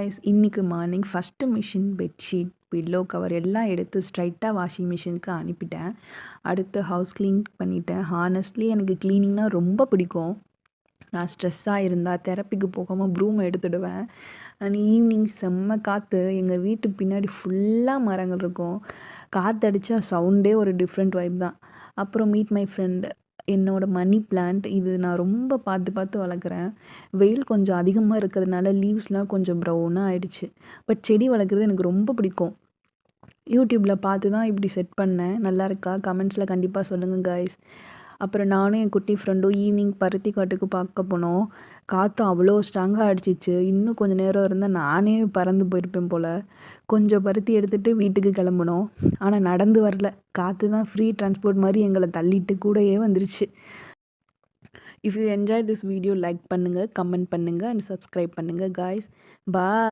Guys இன்னைக்கு morning first machine bedsheet pillow cover எல்லாம் எடுத்து ஸ்ட்ரைட்டாக வாஷிங் மிஷினுக்கு அனுப்பிட்டேன். அடுத்து ஹவுஸ் க்ளீன் பண்ணிட்டேன். ஹானஸ்ட்லி எனக்கு க்ளீனிங்னா ரொம்ப பிடிக்கும். நான் ஸ்ட்ரெஸ்ஸாக இருந்தால் தெரப்பிக்கு போகாமல் ப்ரூம் எடுத்துடுவேன். அண்ட் ஈவினிங் செம்ம காற்று. எங்கள் வீட்டு பின்னாடி ஃபுல்லாக மரங்கள் இருக்கும். காற்றடிச்சா சவுண்டே ஒரு டிஃப்ரெண்ட் வைப் தான். அப்புறம் மீட் மை ஃப்ரெண்ட். என்னோட மணி பிளான்ட் இது நான் ரொம்ப பார்த்து பார்த்து வளர்க்குறேன். வெயில் கொஞ்சம் அதிகமாக இருக்கிறதுனால லீவ்ஸ்லாம் கொஞ்சம் ப்ரௌனாக ஆயிடுச்சு. பட் செடி வளர்க்குறது எனக்கு ரொம்ப பிடிக்கும். யூடியூப்பில் பார்த்து தான் இப்படி செட் பண்ணேன். நல்லா இருக்கா? கமெண்ட்ஸில் கண்டிப்பாக சொல்லுங்கள் காய்ஸ். அப்புறம் நானும் என் குட்டி ஃப்ரெண்டும் ஈவினிங் பருத்தி காட்டுக்கு பார்க்க போனோம். காற்று அவ்வளோ ஸ்ட்ராங்காக அடிச்சிச்சு. இன்னும் கொஞ்சம் நேரம் இருந்தால் நானே பறந்து போயிருப்பேன் போல். கொஞ்சம் பருத்தி எடுத்துகிட்டு வீட்டுக்கு கிளம்புனோம். ஆனால் நடந்து வரல. காற்று தான் ஃப்ரீ டிரான்ஸ்போர்ட் மாதிரி எங்களை தள்ளிட்டு கூடயே வந்துருச்சு. If you enjoy this video like பண்ணுங்கள், கமெண்ட் பண்ணுங்கள் அண்ட் சப்ஸ்கிரைப் பண்ணுங்கள் காய்ஸ். பாய்.